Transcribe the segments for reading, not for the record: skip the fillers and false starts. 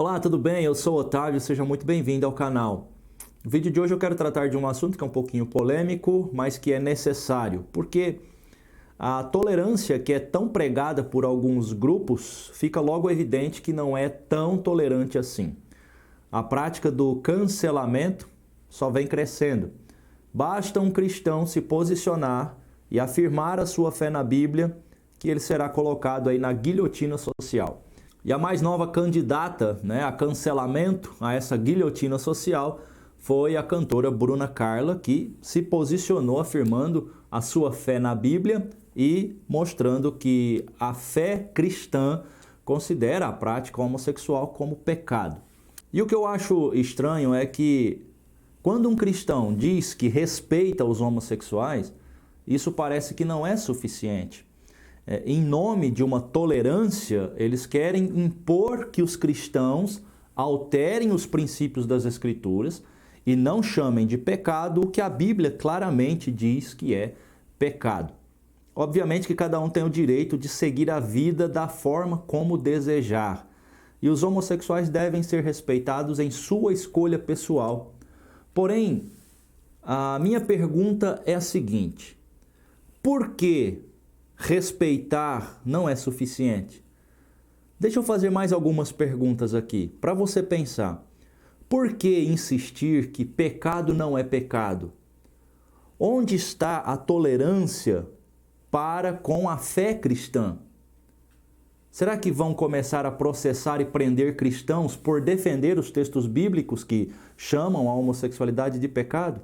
Olá, tudo bem? Eu sou o Otávio, seja muito bem-vindo ao canal. No vídeo de hoje eu quero tratar de um assunto que é um pouquinho polêmico, mas que é necessário, porque a tolerância que é tão pregada por alguns grupos, fica logo evidente que não é tão tolerante assim. A prática do cancelamento só vem crescendo. Basta um cristão se posicionar e afirmar a sua fé na Bíblia que ele será colocado aí na guilhotina social. E a mais nova candidata, a cancelamento, a essa guilhotina social, foi a cantora Bruna Carla, que se posicionou afirmando a sua fé na Bíblia e mostrando que a fé cristã considera a prática homossexual como pecado. E o que eu acho estranho é que quando um cristão diz que respeita os homossexuais, isso parece que não é suficiente. Em nome de uma tolerância, eles querem impor que os cristãos alterem os princípios das Escrituras e não chamem de pecado o que a Bíblia claramente diz que é pecado. Obviamente que cada um tem o direito de seguir a vida da forma como desejar. E os homossexuais devem ser respeitados em sua escolha pessoal. Porém, a minha pergunta é a seguinte: por que respeitar não é suficiente? Deixa eu fazer mais algumas perguntas aqui, para você pensar. Por que insistir que pecado não é pecado? Onde está a tolerância para com a fé cristã? Será que vão começar a processar e prender cristãos por defender os textos bíblicos que chamam a homossexualidade de pecado?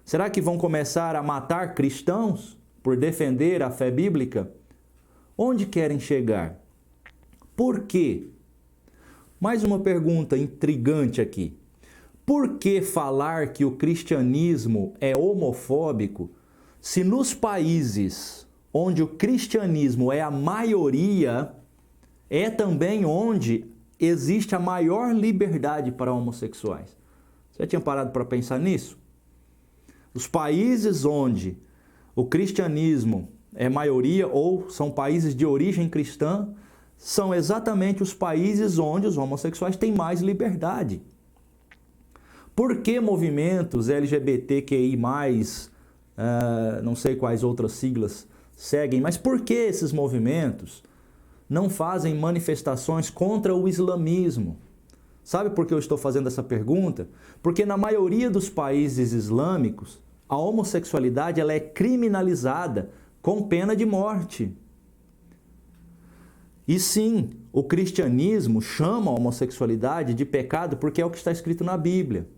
Será que vão começar a matar cristãos por defender a fé bíblica? Onde querem chegar? Por quê? Mais uma pergunta intrigante aqui. Por que falar que o cristianismo é homofóbico se nos países onde o cristianismo é a maioria, é também onde existe a maior liberdade para homossexuais? Você já tinha parado para pensar nisso? Os países onde o cristianismo é maioria ou são países de origem cristã, são exatamente os países onde os homossexuais têm mais liberdade. Por que movimentos LGBTQI+, não sei quais outras siglas seguem, mas por que esses movimentos não fazem manifestações contra o islamismo? Sabe por que eu estou fazendo essa pergunta? Porque na maioria dos países islâmicos, a homossexualidade ela é criminalizada com pena de morte. E sim, o cristianismo chama a homossexualidade de pecado porque é o que está escrito na Bíblia.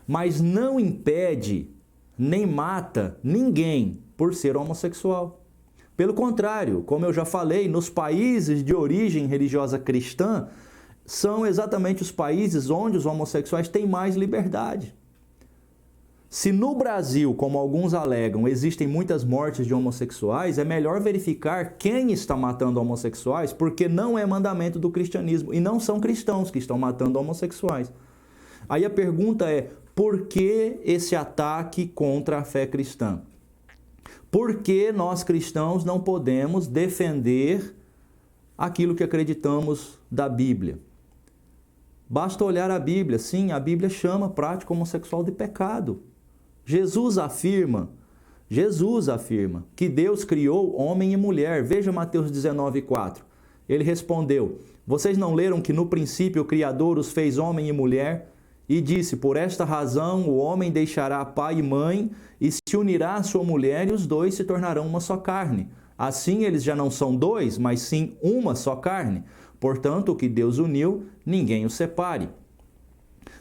Mas não impede nem mata ninguém por ser homossexual. Pelo contrário, como eu já falei, nos países de origem religiosa cristã, são exatamente os países onde os homossexuais têm mais liberdade. Se no Brasil, como alguns alegam, existem muitas mortes de homossexuais, é melhor verificar quem está matando homossexuais, porque não é mandamento do cristianismo e não são cristãos que estão matando homossexuais. Aí a pergunta é: por que esse ataque contra a fé cristã? Por que nós cristãos não podemos defender aquilo que acreditamos da Bíblia? Basta olhar a Bíblia. Sim, a Bíblia chama a prática homossexual de pecado. Jesus afirma que Deus criou homem e mulher. Veja Mateus 19:4. Ele respondeu: vocês não leram que no princípio o Criador os fez homem e mulher? E disse: por esta razão o homem deixará pai e mãe e se unirá à sua mulher e os dois se tornarão uma só carne. Assim eles já não são dois, mas sim uma só carne. Portanto, o que Deus uniu, ninguém o separe.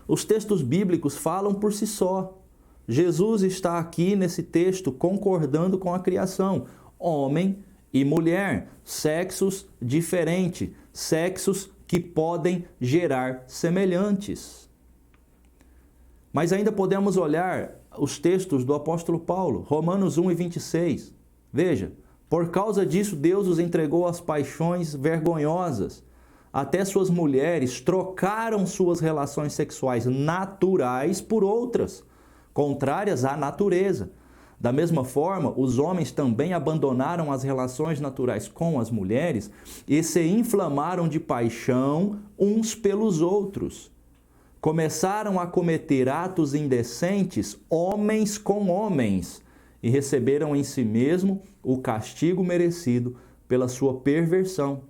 Os textos bíblicos falam por si só. Jesus está aqui nesse texto concordando com a criação. Homem e mulher, sexos diferentes, sexos que podem gerar semelhantes. Mas ainda podemos olhar os textos do apóstolo Paulo, Romanos 1:26. Veja, por causa disso Deus os entregou às paixões vergonhosas. Até suas mulheres trocaram suas relações sexuais naturais por outras, contrárias à natureza. Da mesma forma, os homens também abandonaram as relações naturais com as mulheres e se inflamaram de paixão uns pelos outros. Começaram a cometer atos indecentes, homens com homens, e receberam em si mesmo o castigo merecido pela sua perversão.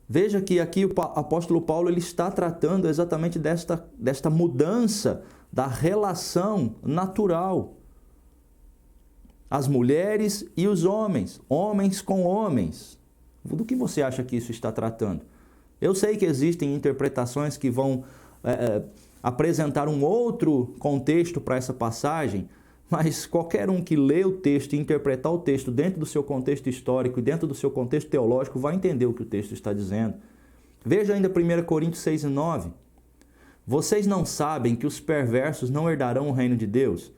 Veja que aqui o apóstolo Paulo ele está tratando exatamente desta mudança da relação natural. As mulheres e os homens, homens com homens. Do que você acha que isso está tratando? Eu sei que existem interpretações que vão apresentar um outro contexto para essa passagem, mas qualquer um que lê o texto e interpretar o texto dentro do seu contexto histórico e dentro do seu contexto teológico vai entender o que o texto está dizendo. Veja ainda 1 Coríntios 6:9. Vocês não sabem que os perversos não herdarão o reino de Deus?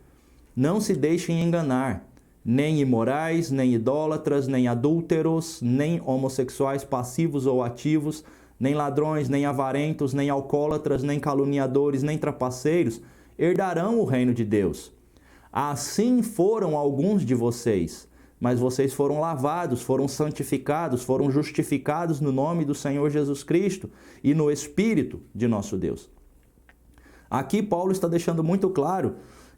Não se deixem enganar. Nem imorais, nem idólatras, nem adúlteros, nem homossexuais passivos ou ativos, nem ladrões, nem avarentos, nem alcoólatras, nem caluniadores, nem trapaceiros herdarão o reino de Deus. Assim foram alguns de vocês, mas vocês foram lavados, foram santificados, foram justificados no nome do Senhor Jesus Cristo e no Espírito de nosso Deus. Aqui Paulo está deixando muito claro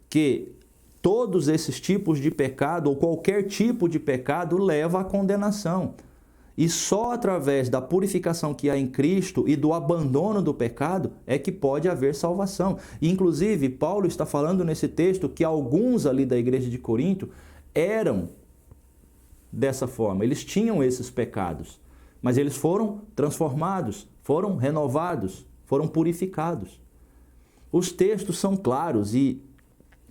que todos esses tipos de pecado, ou qualquer tipo de pecado, leva à condenação. E só através da purificação que há em Cristo e do abandono do pecado é que pode haver salvação. Inclusive, Paulo está falando nesse texto que alguns ali da igreja de Corinto eram dessa forma. Eles tinham esses pecados, mas eles foram transformados, foram renovados, foram purificados. Os textos são claros e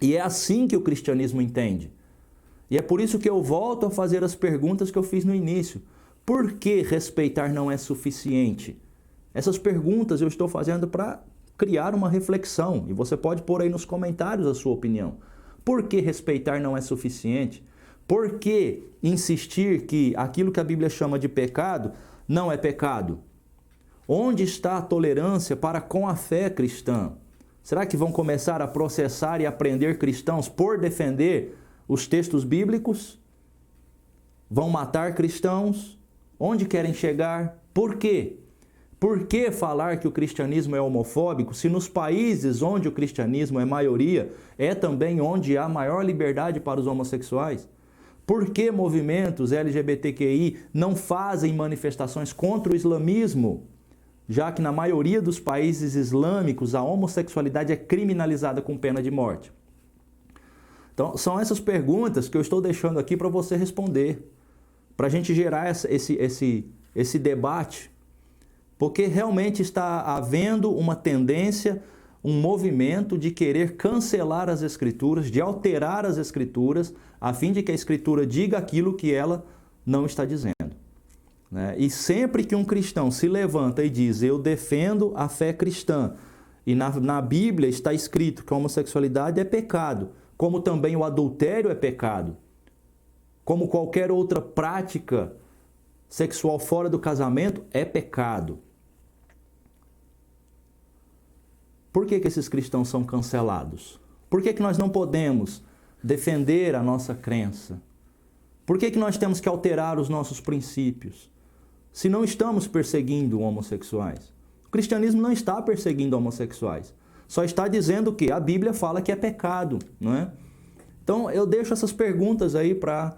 é assim que o cristianismo entende. E é por isso que eu volto a fazer as perguntas que eu fiz no início. Por que respeitar não é suficiente? Essas perguntas eu estou fazendo para criar uma reflexão. E você pode pôr aí nos comentários a sua opinião. Por que respeitar não é suficiente? Por que insistir que aquilo que a Bíblia chama de pecado não é pecado? Onde está a tolerância para com a fé cristã? Será que vão começar a processar e aprender cristãos por defender os textos bíblicos? Vão matar cristãos? Onde querem chegar? Por quê? Por que falar que o cristianismo é homofóbico, se nos países onde o cristianismo é maioria, é também onde há maior liberdade para os homossexuais? Por que movimentos LGBTQI não fazem manifestações contra o islamismo, já que na maioria dos países islâmicos a homossexualidade é criminalizada com pena de morte? Então, são essas perguntas que eu estou deixando aqui para você responder, para a gente gerar esse debate, porque realmente está havendo uma tendência, um movimento de querer cancelar as Escrituras, de alterar as Escrituras, a fim de que a Escritura diga aquilo que ela não está dizendo. E sempre que um cristão se levanta e diz, eu defendo a fé cristã, e na Bíblia está escrito que a homossexualidade é pecado, como também o adultério é pecado, como qualquer outra prática sexual fora do casamento é pecado. Por que esses cristãos são cancelados? Por que nós não podemos defender a nossa crença? Por que nós temos que alterar os nossos princípios? Se não estamos perseguindo homossexuais. O cristianismo não está perseguindo homossexuais. Só está dizendo que a Bíblia fala que é pecado, não é? Então eu deixo essas perguntas aí para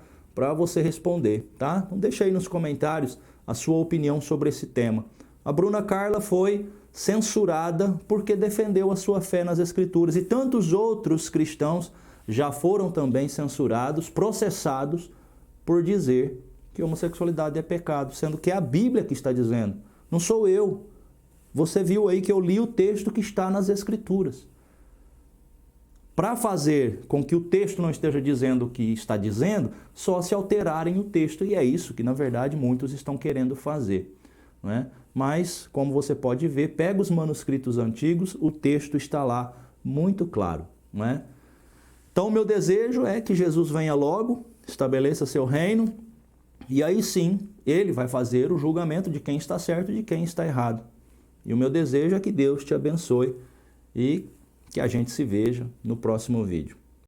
você responder, tá? Então deixa aí nos comentários a sua opinião sobre esse tema. A Bruna Carla foi censurada porque defendeu a sua fé nas Escrituras e tantos outros cristãos já foram também censurados, processados por dizer que homossexualidade é pecado, sendo que é a Bíblia que está dizendo, não sou eu. Você viu aí que eu li o texto que está nas Escrituras. Para fazer com que o texto não esteja dizendo o que está dizendo, só se alterarem o texto, e é isso que, na verdade, muitos estão querendo fazer, não é? Mas, como você pode ver, pega os manuscritos antigos, o texto está lá muito claro, não é? Então, o meu desejo é que Jesus venha logo, estabeleça seu reino, e aí sim, ele vai fazer o julgamento de quem está certo e de quem está errado. E o meu desejo é que Deus te abençoe e que a gente se veja no próximo vídeo.